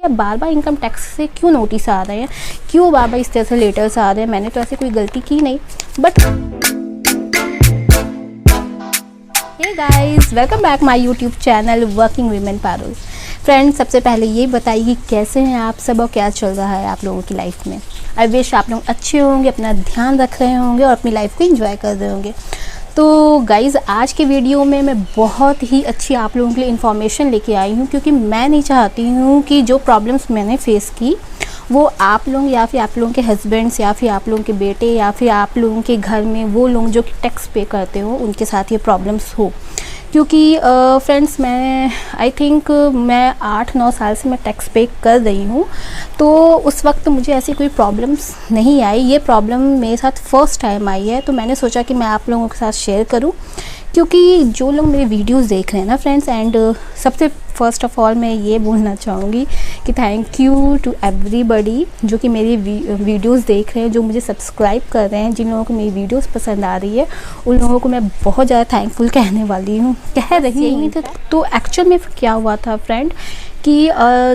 या बार बार income tax से क्यों नोटिस आ रहे हैं, क्यों बार बार इस तरह से लेटर्स आ रहे हैं। मैंने तो ऐसी कोई गलती की नहीं। But hey guys, welcome back my YouTube channel working women Parul. Friends, सबसे पहले ये बताइए कि कैसे हैं आप सब और क्या चल रहा है आप लोगों की लाइफ में। आई विश आप लोग अच्छे होंगे, अपना ध्यान रख रहे होंगे और अपनी लाइफ को एंजॉय कर रहे होंगे। तो गाइज़, आज के वीडियो में मैं बहुत ही अच्छी आप लोगों के लिए इन्फॉर्मेशन लेके आई हूँ, क्योंकि मैं नहीं चाहती हूँ कि जो प्रॉब्लम्स मैंने फेस की वो आप लोग या फिर आप लोगों के हस्बैंड्स या फिर आप लोगों के बेटे या फिर आप लोगों के घर में वो लोग जो टैक्स पे करते हो उनके साथ ये प्रॉब्लम्स हो। क्योंकि फ्रेंड्स, मैं आई थिंक मैं 8-9 साल से मैं टैक्स पे कर रही हूँ, तो उस वक्त मुझे ऐसी कोई प्रॉब्लम्स नहीं आई। ये प्रॉब्लम मेरे साथ फ़र्स्ट टाइम आई है, तो मैंने सोचा कि मैं आप लोगों के साथ शेयर करूँ। क्योंकि जो लोग मेरे वीडियोस देख रहे हैं ना फ्रेंड्स, एंड सबसे फर्स्ट ऑफ ऑल मैं ये बोलना चाहूँगी कि थैंक यू टू एवरीबडी जो कि मेरी वीडियोस देख रहे हैं, जो मुझे सब्सक्राइब कर रहे हैं। जिन लोगों को मेरी वीडियोस पसंद आ रही है उन लोगों को मैं बहुत ज़्यादा थैंकफुल कहने वाली हूँ, कह रही हूँ। तो एक्चुअल में क्या हुआ था फ्रेंड कि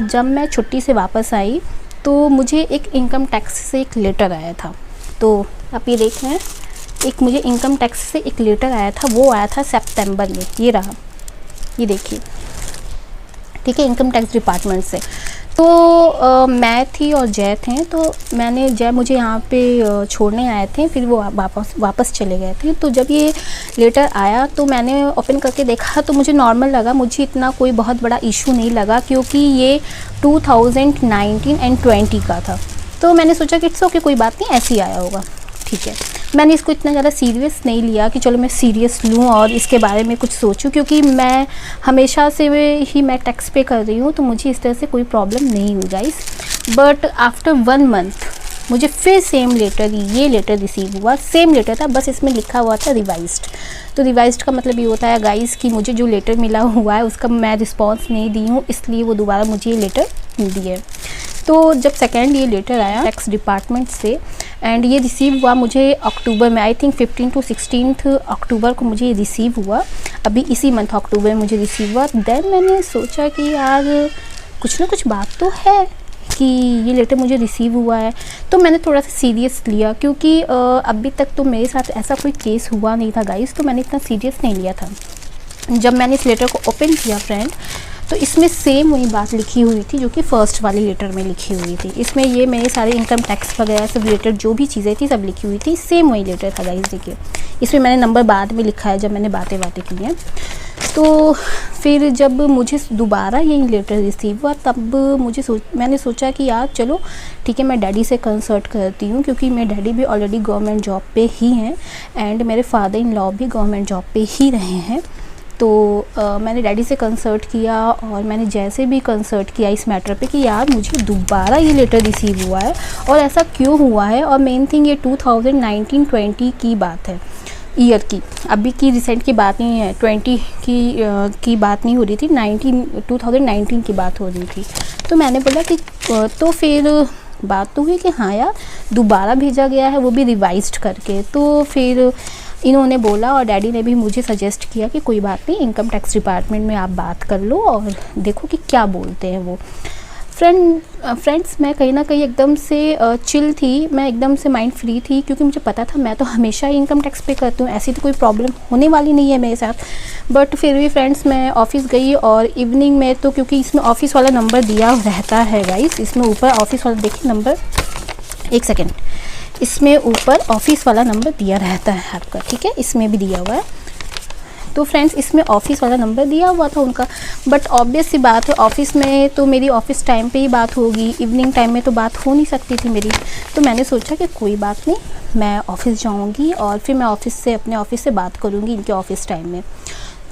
जब मैं छुट्टी से वापस आई तो मुझे एक इनकम टैक्स से एक लेटर आया था। तो आप ये देख रहे हैं, एक मुझे इनकम टैक्स से एक लेटर आया था, वो आया था सितंबर में। ये रहा, ये देखिए, ठीक है, इनकम टैक्स डिपार्टमेंट से। तो मैं थी और जय थे, तो जय मुझे यहाँ पे छोड़ने आए थे, फिर वो वापस चले गए थे। तो जब ये लेटर आया तो मैंने ओपन करके देखा तो मुझे नॉर्मल लगा, मुझे इतना कोई बहुत बड़ा इशू नहीं लगा, क्योंकि ये 2019 एंड 20 का था। तो मैंने सोचा कि इट्स ओके, कोई बात नहीं, ऐसे ही आया होगा, ठीक है। मैंने इसको इतना ज़्यादा सीरियस नहीं लिया कि चलो मैं सीरियस लूँ और इसके बारे में कुछ सोचूं, क्योंकि मैं हमेशा से ही मैं टैक्स पे कर रही हूँ, तो मुझे इस तरह से कोई प्रॉब्लम नहीं हुई गाइस। बट आफ्टर 1 मंथ मुझे फिर सेम लेटर, ये लेटर रिसीव हुआ। सेम लेटर था, बस इसमें लिखा हुआ था रिवाइज्ड। तो रिवाइज्ड का मतलब ये होता है गाइस कि मुझे जो लेटर मिला हुआ है उसका मैं रिस्पॉन्स नहीं दी हूँ, इसलिए वो दोबारा मुझे ये लेटर दिए। तो जब सेकेंड ये लेटर आया टैक्स डिपार्टमेंट से, एंड ये रिसीव हुआ मुझे अक्टूबर में, आई थिंक 15 to 16 अक्टूबर को मुझे ये रिसीव हुआ। अभी इसी मंथ अक्टूबर में मुझे रिसीव हुआ। देन मैंने सोचा कि यार कुछ ना कुछ बात तो है कि ये लेटर मुझे रिसीव हुआ है। तो मैंने थोड़ा सा सीरियस लिया, क्योंकि अभी तक तो मेरे साथ ऐसा कोई केस हुआ नहीं था गाइस, तो मैंने इतना सीरियस नहीं लिया था। जब मैंने इस लेटर को ओपन किया फ्रेंड, तो इसमें सेम वही बात लिखी हुई थी जो कि फ़र्स्ट वाली लेटर में लिखी हुई थी। इसमें ये मेरे सारे इनकम टैक्स वगैरह सब रिलेटेड जो भी चीज़ें थी सब लिखी हुई थी, सेम वही लेटर था गाइस। देखिए, इसमें मैंने नंबर बाद में लिखा है जब मैंने बातें की हैं। तो फिर जब मुझे दोबारा यही लेटर रिसीव हुआ, तब मैंने सोचा कि यार चलो ठीक है, मैं डैडी से कंसल्ट करती हूँ, क्योंकि मेरे डैडी भी ऑलरेडी गवर्नमेंट जॉब पे ही हैं एंड मेरे फादर इन लॉ भी गवर्नमेंट जॉब पे ही रहे हैं। तो मैंने डैडी से कंसल्ट किया और मैंने जैसे भी कंसल्ट किया इस मैटर पे कि यार मुझे दोबारा ये लेटर रिसीव हुआ है और ऐसा क्यों हुआ है। और मेन थिंग ये 2019-20 की बात है, ईयर की, अभी की रिसेंट की बात नहीं है, 20 की बात नहीं हो रही थी, 2019 की बात हो रही थी। तो मैंने बोला कि तो फिर बात तो हुई कि हाँ यार दोबारा भेजा गया है, वो भी रिवाइज्ड करके। तो फिर इन्होंने बोला और डैडी ने भी मुझे सजेस्ट किया कि कोई बात नहीं, इनकम टैक्स डिपार्टमेंट में आप बात कर लो और देखो कि क्या बोलते हैं वो। फ्रेंड्स, मैं कहीं ना कहीं एकदम से चिल थी, मैं एकदम से माइंड फ्री थी, क्योंकि मुझे पता था मैं तो हमेशा ही इनकम टैक्स पे करती हूँ, ऐसी तो कोई प्रॉब्लम होने वाली नहीं है मेरे साथ। बट फिर भी फ्रेंड्स, मैं ऑफिस गई और इवनिंग में, तो क्योंकि इसमें ऑफिस वाला नंबर दिया रहता है गाइस, इसमें ऊपर ऑफिस वाला देखिए नंबर, एक सेकेंड, इसमें ऊपर ऑफिस वाला नंबर दिया रहता है आपका, ठीक है, इसमें भी दिया हुआ है। तो फ्रेंड्स, इसमें ऑफिस वाला नंबर दिया हुआ था उनका। बट ऑब्वियस सी बात है, ऑफिस में तो मेरी ऑफिस टाइम पे ही बात होगी, इवनिंग टाइम में तो बात हो नहीं सकती थी मेरी। तो मैंने सोचा कि कोई बात नहीं, मैं ऑफिस जाऊंगी और फिर मैं अपने ऑफिस से बात करूंगी इनके ऑफिस टाइम में।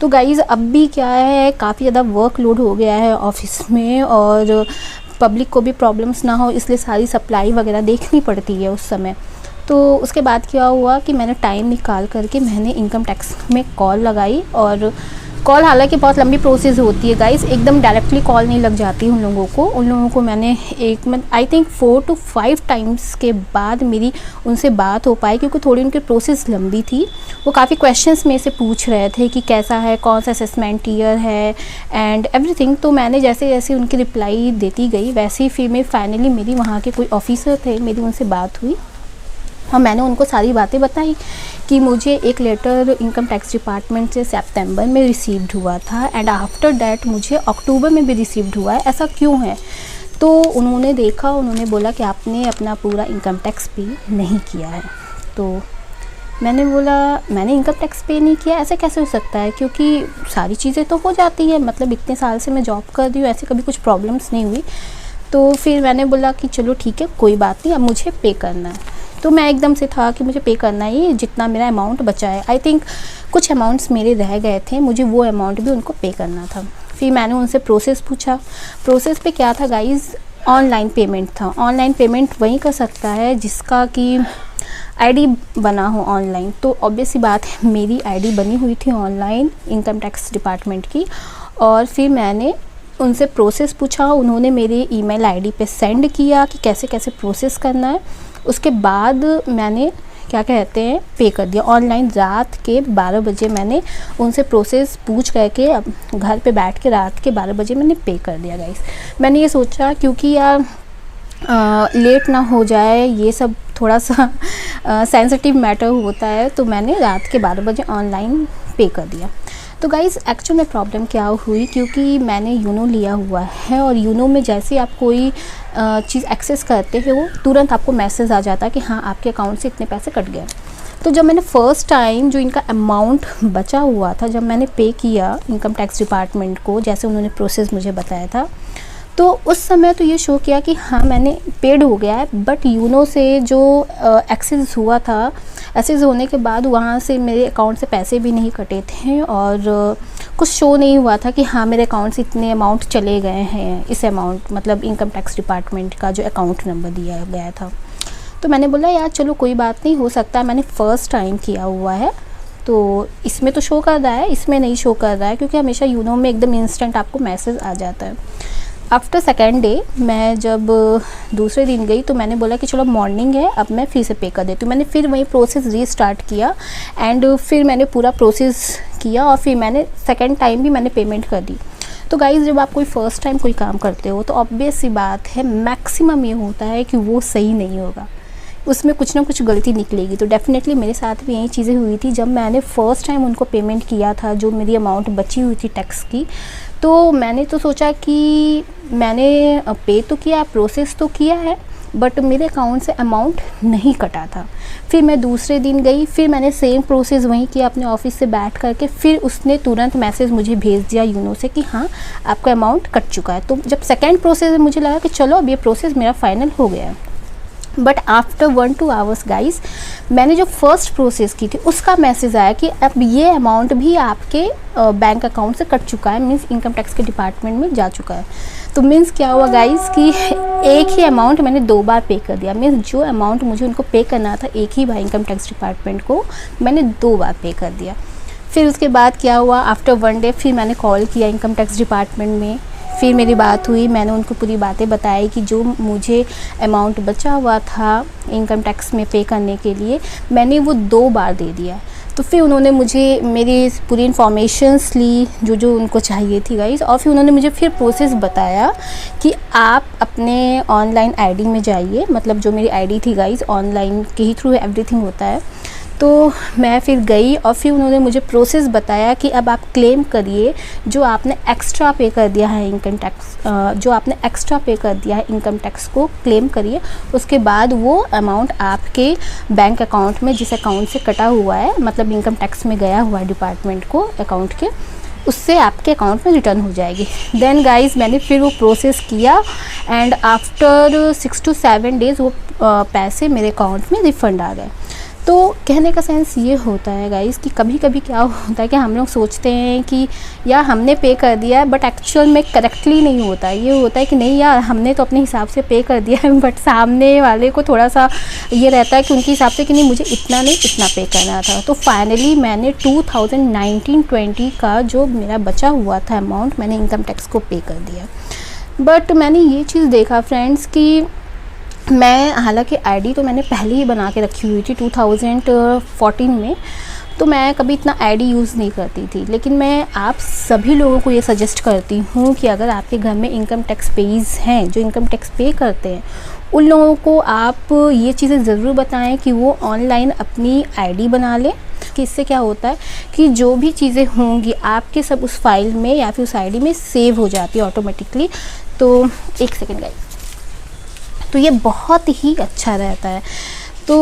तो गाइज़, अब भी क्या है, काफ़ी ज़्यादा वर्कलोड हो गया है ऑफिस में और पब्लिक को भी प्रॉब्लम्स ना हो, इसलिए सारी सप्लाई वगैरह देखनी पड़ती है उस समय। तो उसके बाद क्या हुआ कि मैंने टाइम निकाल करके मैंने इनकम टैक्स में कॉल लगाई और कॉल हालांकि बहुत लंबी प्रोसेस होती है गाइस, एकदम डायरेक्टली कॉल नहीं लग जाती उन लोगों को मैंने आई थिंक 4 to 5 टाइम्स के बाद मेरी उनसे बात हो पाई, क्योंकि थोड़ी उनकी प्रोसेस लंबी थी। वो काफ़ी क्वेश्चंस में से पूछ रहे थे कि कैसा है, कौन सा असेसमेंट ईयर है एंड एवरीथिंग। तो मैंने जैसे जैसे उनकी रिप्लाई देती गई वैसे ही फिर मैं फाइनली मेरी वहाँ के कोई ऑफिसर थे, मेरी उनसे बात हुई और मैंने उनको सारी बातें बताई कि मुझे एक लेटर इनकम टैक्स डिपार्टमेंट से सितंबर में रिसीव्ड हुआ था एंड आफ्टर डैट मुझे अक्टूबर में भी रिसीव्ड हुआ है, ऐसा क्यों है। तो उन्होंने देखा, उन्होंने बोला कि आपने अपना पूरा इनकम टैक्स पे नहीं किया है। तो मैंने बोला मैंने इनकम टैक्स पे नहीं किया, ऐसे कैसे हो सकता है, क्योंकि सारी चीज़ें तो हो जाती है, मतलब इतने साल से मैं जॉब कर रही हूँ, ऐसे कभी कुछ प्रॉब्लम्स नहीं हुई। तो फिर मैंने बोला कि चलो ठीक है कोई बात नहीं, अब मुझे पे करना है। तो मैं एकदम से था कि मुझे पे करना ही, जितना मेरा अमाउंट बचा है, आई थिंक कुछ अमाउंट्स मेरे रह गए थे, मुझे वो अमाउंट भी उनको पे करना था। फिर मैंने उनसे प्रोसेस पूछा। प्रोसेस पे क्या था गाइस, ऑनलाइन पेमेंट था। ऑनलाइन पेमेंट वही कर सकता है जिसका कि आईडी बना हो ऑनलाइन। तो ऑब्वियस सी बात है मेरी आईडी बनी हुई थी ऑनलाइन इनकम टैक्स डिपार्टमेंट की। और फिर मैंने उनसे प्रोसेस पूछा, उन्होंने मेरे ईमेल आईडी पे सेंड किया कि कैसे कैसे प्रोसेस करना है। उसके बाद मैंने क्या कहते हैं पे कर दिया ऑनलाइन। रात के 12 बजे मैंने उनसे प्रोसेस पूछ करके अब घर पे बैठ के रात के 12 बजे मैंने पे कर दिया गाइस। मैंने ये सोचा क्योंकि यार लेट ना हो जाए, ये सब थोड़ा सा सेंसिटिव मैटर होता है, तो मैंने रात के 12 बजे ऑनलाइन पे कर दिया। तो गाइज़ एक्चुअल में प्रॉब्लम क्या हुई, क्योंकि मैंने यूनो लिया हुआ है और यूनो में जैसे आप कोई चीज़ एक्सेस करते हैं वो तुरंत आपको मैसेज आ जाता है कि हाँ आपके अकाउंट से इतने पैसे कट गए। तो जब मैंने फ़र्स्ट टाइम जो इनका अमाउंट बचा हुआ था जब मैंने पे किया इनकम टैक्स डिपार्टमेंट को, जैसे उन्होंने प्रोसेस मुझे बताया था, तो उस समय तो ये शो किया कि हाँ मैंने पेड हो गया है। बट यूनो से जो एक्सेस हुआ था, एक्सेस होने के बाद वहाँ से मेरे अकाउंट से पैसे भी नहीं कटे थे और कुछ शो नहीं हुआ था कि हाँ मेरे अकाउंट से इतने अमाउंट चले गए हैं, इस अमाउंट मतलब इनकम टैक्स डिपार्टमेंट का जो अकाउंट नंबर दिया गया था। तो मैंने बोला यार चलो कोई बात नहीं, हो सकता है मैंने फ़र्स्ट टाइम किया हुआ है तो इसमें तो शो कर रहा है, इसमें नहीं शो कर रहा है, क्योंकि हमेशा यूनो में एकदम इंस्टेंट आपको मैसेज आ जाता है। आफ्टर सेकेंड डे मैं जब दूसरे दिन गई तो मैंने बोला कि चलो मॉर्निंग है, अब मैं फिर से पे कर देती हूँ। मैंने फिर वही प्रोसेस रीस्टार्ट किया एंड फिर मैंने पूरा प्रोसेस किया और फिर मैंने सेकेंड टाइम भी मैंने पेमेंट कर दी। तो गाइज़ जब आप कोई फ़र्स्ट टाइम कोई काम करते हो तो ऑब्वियस सी बात है मैक्सिमम ये होता है कि वो सही नहीं होगा, उसमें कुछ ना कुछ गलती निकलेगी। तो डेफ़िनेटली मेरे साथ भी यही चीज़ें हुई थी। जब मैंने फ़र्स्ट टाइम उनको पेमेंट किया था जो मेरी अमाउंट बची हुई थी टैक्स की, तो मैंने तो सोचा कि मैंने पे तो किया, प्रोसेस तो किया है, बट मेरे अकाउंट से अमाउंट नहीं कटा था। फिर मैं दूसरे दिन गई, फिर मैंने सेम प्रोसेस वहीं किया अपने ऑफिस से बैठ करके, फिर उसने तुरंत मैसेज मुझे भेज दिया यूनो से कि हाँ आपका अमाउंट कट चुका है। तो जब सेकेंड प्रोसेस में मुझे लगा कि चलो अब ये प्रोसेस मेरा फाइनल हो गया है। बट आफ्टर 1-2 आवर्स गाइज मैंने जो फर्स्ट प्रोसेस की थी उसका मैसेज आया कि अब ये अमाउंट भी आपके बैंक अकाउंट से कट चुका है, मीन्स इनकम टैक्स के डिपार्टमेंट में जा चुका है। तो मीन्स क्या हुआ गाइज कि एक ही अमाउंट मैंने 2 बार पे कर दिया। मीन्स जो अमाउंट मुझे उनको पे करना था एक ही बार इनकम टैक्स डिपार्टमेंट को, मैंने 2 बार पे कर दिया। फिर उसके बाद क्या हुआ, आफ्टर 1 डे फिर मैंने कॉल किया इनकम टैक्स डिपार्टमेंट में, फिर मेरी बात हुई, मैंने उनको पूरी बातें बताई कि जो मुझे अमाउंट बचा हुआ था इनकम टैक्स में पे करने के लिए मैंने वो 2 बार दे दिया। तो फिर उन्होंने मुझे मेरी पूरी इन्फॉर्मेशंस ली जो जो उनको चाहिए थी गाइस, और फिर उन्होंने मुझे फिर प्रोसेस बताया कि आप अपने ऑनलाइन आईडी में जाइए, मतलब जो मेरी आईडी थी गाइस ऑनलाइन के ही थ्रू एवरीथिंग होता है। तो मैं फिर गई और फिर उन्होंने मुझे प्रोसेस बताया कि अब आप क्लेम करिए जो आपने एक्स्ट्रा पे कर दिया है इनकम टैक्स, जो आपने एक्स्ट्रा पे कर दिया है इनकम टैक्स को क्लेम करिए। उसके बाद वो अमाउंट आपके बैंक अकाउंट में जिस अकाउंट से कटा हुआ है, मतलब इनकम टैक्स में गया हुआ है डिपार्टमेंट को अकाउंट के, उससे आपके अकाउंट में रिटर्न हो जाएगी। देन गाइस मैंने फिर वो प्रोसेस किया एंड आफ्टर 6 to 7 डेज़ वो पैसे मेरे अकाउंट में रिफ़ंड आ गए। तो कहने का सेंस ये होता है गाइस कि कभी कभी क्या होता है कि हम लोग सोचते हैं कि यार हमने पे कर दिया है, बट एक्चुअल में करेक्टली नहीं होता है। ये होता है कि नहीं यार हमने तो अपने हिसाब से पे कर दिया है, बट सामने वाले को थोड़ा सा ये रहता है कि उनके हिसाब से कि नहीं मुझे इतना नहीं इतना पे करना था। तो फाइनली मैंने 2019-20 का जो मेरा बचा हुआ था अमाउंट, मैंने इनकम टैक्स को पे कर दिया। बट मैंने ये चीज़ देखा फ्रेंड्स कि मैं हालांकि आईडी तो मैंने पहले ही बना के रखी हुई थी 2014 में, तो मैं कभी इतना आईडी यूज़ नहीं करती थी। लेकिन मैं आप सभी लोगों को ये सजेस्ट करती हूँ कि अगर आपके घर में इनकम टैक्स पेज हैं जो इनकम टैक्स पे करते हैं, उन लोगों को आप ये चीज़ें ज़रूर बताएं कि वो ऑनलाइन अपनी आईडी बना लें। कि इससे क्या होता है कि जो भी चीज़ें होंगी आपके सब उस फाइल में या फिर उस आईडी में सेव हो जाती है ऑटोमेटिकली। तो एक सेकेंड गाइस, तो ये बहुत ही अच्छा रहता है। तो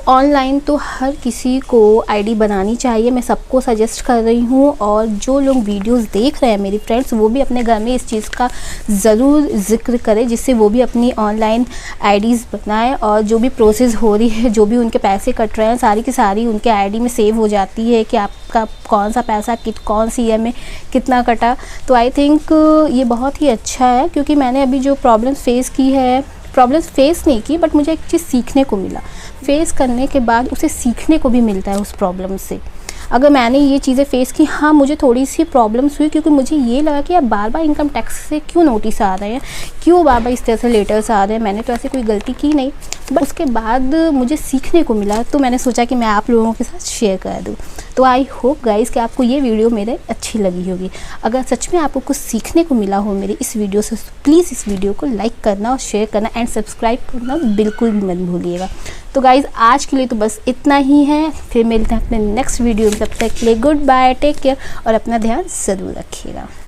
ऑनलाइन तो हर किसी को आईडी बनानी चाहिए, मैं सबको सजेस्ट कर रही हूँ। और जो लोग वीडियोस देख रहे हैं मेरी फ्रेंड्स, वो भी अपने घर में इस चीज़ का ज़रूर ज़िक्र करें, जिससे वो भी अपनी ऑनलाइन आईडीज़ बनाएं। और जो भी प्रोसेस हो रही है, जो भी उनके पैसे कट रहे हैं, सारी की सारी उनके आईडी में सेव हो जाती है कि आपका कौन सा पैसा कौन सी ईयर में कितना कटा। तो आई थिंक ये बहुत ही अच्छा है, क्योंकि मैंने अभी जो प्रॉब्लम्स फेस नहीं की, बट मुझे एक चीज़ सीखने को मिला। फेस करने के बाद उसे सीखने को भी मिलता है उस प्रॉब्लम से। अगर मैंने ये चीज़ें फेस की, हाँ मुझे थोड़ी सी प्रॉब्लम्स हुई, क्योंकि मुझे ये लगा कि यार बार बार इनकम टैक्स से क्यों नोटिस आ रहे हैं, क्यों बार बार इस तरह से लेटर्स आ रहे हैं, मैंने तो ऐसी कोई गलती की नहीं। बट उसके बाद मुझे सीखने को मिला, तो मैंने सोचा कि मैं आप लोगों के साथ शेयर कर दूँ। तो आई होप गाइज़ कि आपको ये वीडियो मेरे अच्छी लगी होगी। अगर सच में आपको कुछ सीखने को मिला हो मेरे इस वीडियो से, तो प्लीज़ इस वीडियो को लाइक करना और शेयर करना एंड सब्सक्राइब करना बिल्कुल भी मत भूलिएगा। तो गाइज़ आज के लिए तो बस इतना ही है, फिर मिलते हैं अपने नेक्स्ट वीडियो में। तब तक के लिए गुड बाय, टेक केयर और अपना ध्यान ज़रूर रखिएगा।